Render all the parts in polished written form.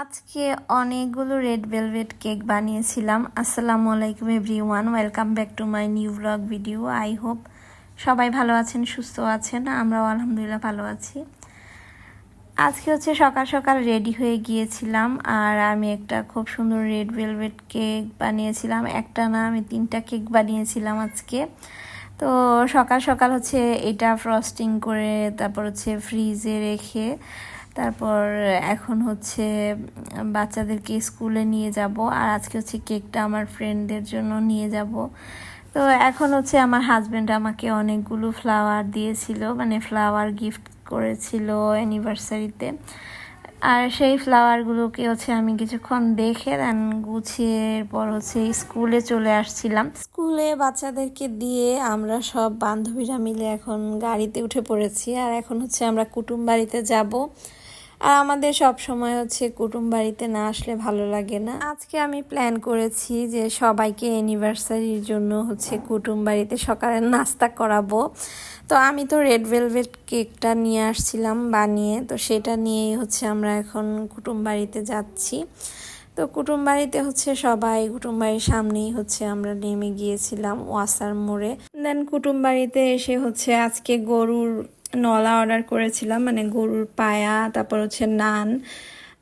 আজকে অনেকগুলো red velvet cake বানিয়েছিলাম। আসসালামু আলাইকুম everyone, welcome back to my new blog video. I hope সবাই ভালো আছেন, সুস্থ আছেন। আমরাও আলহামদুলিল্লাহ ভালো আছি। আজকে সকাল সকাল রেডি হয়ে গিয়েছিলাম আর আমি একটা খুব সুন্দর রেড ভেলভেট কেক বানিয়েছিলাম। একটা না, আমি 3টা কেক বানিয়েছিলাম আজকে। তো সকাল সকাল এটা ফ্রস্টিং করে তারপর ফ্রিজে রেখে তারপর এখন বাচ্চাদেরকে স্কুলে নিয়ে যাব। আর আজকে কেকটা আমার ফ্রেন্ডদের জন্য নিয়ে যাব। তো এখন আমার হাজব্যান্ড আমাকে অনেকগুলো ফ্লাওয়ার দিয়েছিল, মানে ফ্লাওয়ার গিফট করেছিল অ্যানিভার্সারিতে। আর সেই ফ্লাওয়ারগুলোকে আমি কিছুক্ষণ দেখে দেন গুছিয়ে পর স্কুলে চলে আসছিলাম। স্কুলে বাচ্চাদেরকে দিয়ে আমরা সব বান্ধবীরা মিলে এখন গাড়িতে উঠে পড়েছি। আর এখন আমরা কুটুম বাড়িতে যাব। আর আমাদের সব সময় কুটুম বাড়িতে না আসলে ভালো লাগে না। আজকে আমি প্ল্যান করেছি যে সবাইকে অ্যানিভার্সারির জন্য কুটুম বাড়িতে সকালের নাস্তা করাবো। তো আমি তো রেড ভেলভেট কেকটা নিয়ে আসছিলাম বানিয়ে, তো সেটা নিয়েই আমরা এখন কুটুম বাড়িতে যাচ্ছি। তো কুটুম বাড়িতে সবাই কুটুম বাড়ির সামনেই আমরা নেমে গিয়েছিলাম ওয়াসার মোড়ে। দেন কুটুম বাড়িতে এসে আজকে গরুর নলা অর্ডার করেছিলাম, মানে গরুর পায়া, তারপর নান।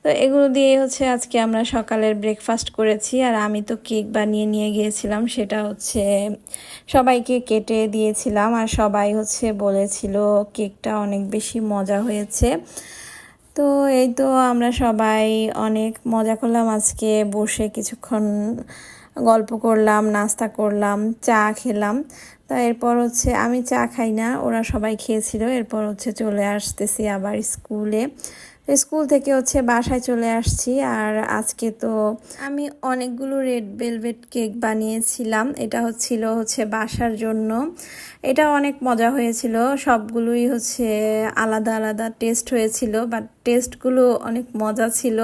তো এগুলো দিয়ে আজকে আমরা সকালের ব্রেকফাস্ট করেছি। আর আমি তো কেক বানিয়ে নিয়ে গিয়েছিলাম, সেটা সবাইকে কেটে দিয়েছিলাম। আর সবাই বলেছিল কেকটা অনেক বেশি মজা হয়েছে। তো এই তো আমরা সবাই অনেক মজা করলাম আজকে, বসে কিছুক্ষণ গল্প করলাম, নাস্তা করলাম, চা খেলাম। তো এরপর আমি চা খাই না, ওরা সবাই খেয়েছিল। এরপর চলে আসতেছি আবার স্কুলে। স্কুল থেকে বাসায় চলে আসছি। আর আজকে তো আমি অনেকগুলো রেড ভেলভেট কেক বানিয়েছিলাম। এটা বাসার জন্য। এটা অনেক মজা হয়েছিল, সবগুলোই আলাদা আলাদা টেস্ট হয়েছিল, বাট টেস্টগুলো অনেক মজা ছিল।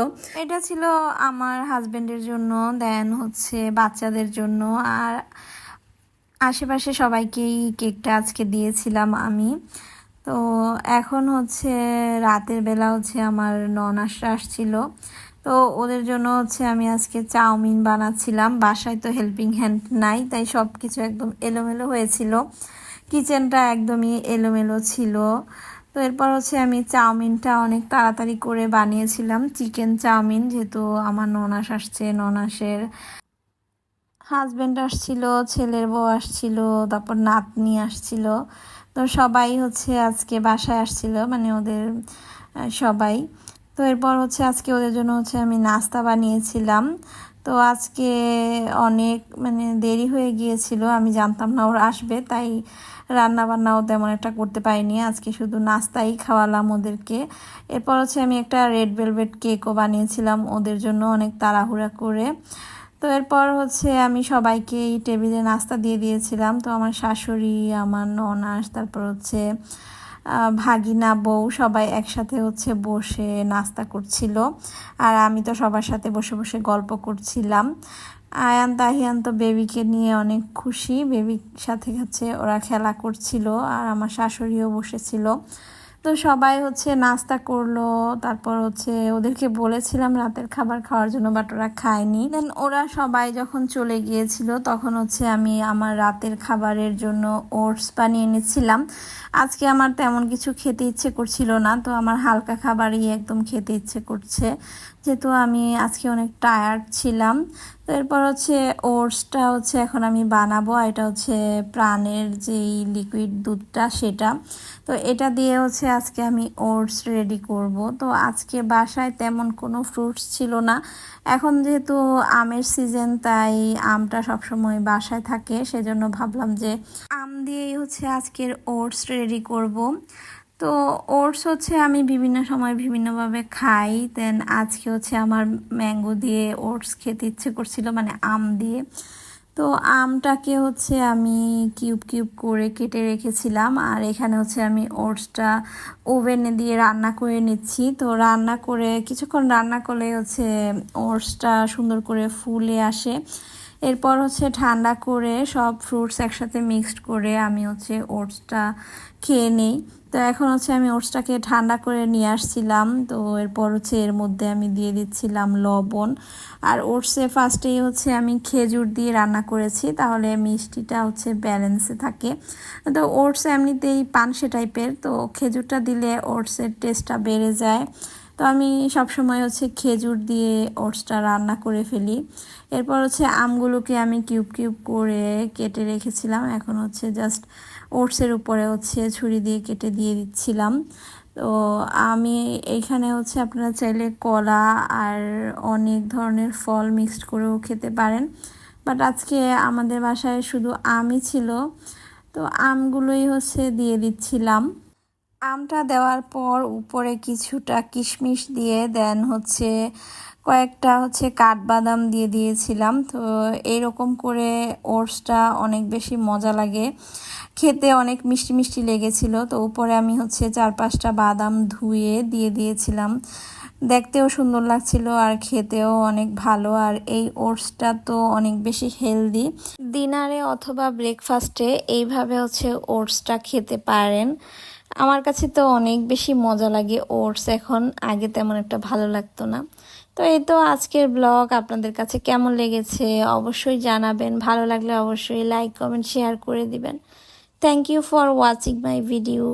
এটা ছিল আমার হাজবেন্ডের জন্য, দেন বাচ্চাদের জন্য, আর আশেপাশে সবাইকেই কেকটা আজকে দিয়েছিলাম আমি। তো এখন রাতের বেলা আমার ননাসরা আসছিল। তো ওদের জন্য আমি আজকে চাউমিন বানাচ্ছিলাম। বাসায় তো হেল্পিং হ্যান্ড নাই, তাই সব কিছু একদম এলোমেলো হয়েছিল, কিচেনটা একদমই এলোমেলো ছিল। তো এরপর আমি চাউমিনটা অনেক তাড়াতাড়ি করে বানিয়েছিলাম, চিকেন চাউমিন, যেহেতু আমার ননাস আসছে, ননাসের হাজব্যান্ড আসছিল, ছেলের বউ আসছিল, তারপর নাতনি আসছিল। তো সবাই আজকে বাসায় আসছিল, মানে ওদের সবাই। তো এরপর আজকে ওদের জন্য আমি নাস্তা বানিয়েছিলাম। তো আজকে অনেক দেরি হয়ে গিয়েছিল, আমি জানতাম না ওরা আসবে, তাই রান্না বান্নাও তেমন একটা করতে পারিনি। আজকে শুধু নাস্তাই খাওয়ালাম ওদেরকে। এরপর আমি একটা রেড ভেলভেট কেকও বানিয়েছিলাম ওদের জন্য, অনেক তাড়াহুড়া করে। তো এরপর আমি সবাইকে এই টেবিলে নাস্তা দিয়ে দিয়েছিলাম। তো আমার শাশুড়ি, আমার ননাস, তারপর ভাগিনা, বউ, সবাই একসাথে বসে নাস্তা করছিল। আর আমি তো সবার সাথে বসে বসে গল্প করছিলাম। আয়ান তাহিয়ান তো বেবিকে নিয়ে অনেক খুশি, বেবির সাথে ওরা খেলা করছিল। আর আমার শাশুড়িও বসেছিল। তো সবাই নাস্তা করলো। তারপর ওদেরকে বলেছিলাম রাতের খাবার খাওয়ার জন্য, বাট ওরা খায়নি। দেন ওরা সবাই যখন চলে গিয়েছিল তখন আমি আমার রাতের খাবারের জন্য ওটস বানিয়ে এনেছিলাম। আজকে আমার তেমন কিছু খেতে ইচ্ছে করছিল না, তো আমার হালকা খাবারই একদম খেতে ইচ্ছে করছে, যেহেতু আমি আজকে অনেক টায়ার্ড ছিলাম। তো এরপর ওটসটা এখন আমি বানাবো। এটা প্রাণের যেই লিকুইড দুধটা, সেটা। তো এটা দিয়ে আজকে আমি ওটস রেডি করব। তো আজকে বাসায় তেমন কোনো ফ্রুটস ছিল না। এখন যেহেতু আমের সিজন, তাই আমটা সবসময় বাসায় থাকে, সেজন্য ভাবলাম যে আম দিয়েই আজকের ওটস রেডি করব। তো ওটস আমি বিভিন্ন সময় বিভিন্নভাবে খাই। দেন আজকে আমার ম্যাঙ্গো দিয়ে ওটস খেতে ইচ্ছে করছিল, মানে আম দিয়ে। তো আমটাকে আমি কিউব কিউব করে কেটে রেখেছিলাম। আর এখানে আমি ওটসটা ওভেনে দিয়ে রান্না করে নিচ্ছি। তো রান্না করে কিছুক্ষণ রান্না করলে ওটসটা সুন্দর করে ফুলে আসে। এরপর হচ্ছে ঠান্ডা করে সব ফ্রুটস একসাথে মিক্সড করে আমি হচ্ছে ওটসটা খেয়ে নিই। তো এখন হচ্ছে আমি ওটসটাকে ঠান্ডা করে নিয়ে আসছিলাম। তো এরপর হচ্ছে এর মধ্যে আমি দিয়ে দিচ্ছিলাম লবণ। আর ওটসে ফার্স্টেই হচ্ছে আমি খেজুর দিয়ে রান্না করেছি, তাহলে মিষ্টিটা হচ্ছে ব্যালেন্সে থাকে। তো ওটস এমনিতেই পানসে টাইপের, তো খেজুরটা দিলে ওটসের টেস্টটা বেড়ে যায়। তো আমি সবসময় হচ্ছে খেজুর দিয়ে ওটসটা রান্না করে ফেলি। এরপর হচ্ছে আমগুলোকে আমি কিউব কিউব করে কেটে রেখেছিলাম, এখন হচ্ছে জাস্ট ওটসের উপরে হচ্ছে ছুরি দিয়ে কেটে দিয়ে দিচ্ছিলাম। তো আমি এইখানে হচ্ছে আপনারা চাইলে কলা আর অনেক ধরনের ফল মিক্সড করেও খেতে পারেন, বাট আজকে আমাদের বাসায় শুধু আমই ছিল, তো আমগুলোই হচ্ছে দিয়ে দিচ্ছিলাম। আমটা দেওয়ার পর উপরে কিছুটা কিশমিশ দিয়ে দেন হচ্ছে কয়েকটা হচ্ছে কাঠবাদাম দিয়ে দিয়েছিলাম। তো এইরকম করে ওটসটা অনেক বেশি মজা লাগে খেতে, অনেক মিষ্টি মিষ্টি লেগেছিল। তো উপরে আমি হচ্ছে 4-5টা বাদাম ধুয়ে দিয়ে দিয়েছিলাম, দেখতেও সুন্দর লাগছিল আর খেতেও অনেক ভালো। আর এই ওটসটা তো অনেক বেশি হেলদি, ডিনারে অথবা ব্রেকফাস্টে এইভাবে হচ্ছে ওটসটা খেতে পারেন। আমার কাছে তো অনেক বেশি মজা লাগে ওটস, এখন আগে তেমন একটা ভালো লাগতো না। তো এই তো আজকের ব্লগ আপনাদের কাছে কেমন লেগেছে অবশ্যই জানাবেন, ভালো লাগলে অবশ্যই লাইক কমেন্ট শেয়ার করে দিবেন। Thank you for watching my video.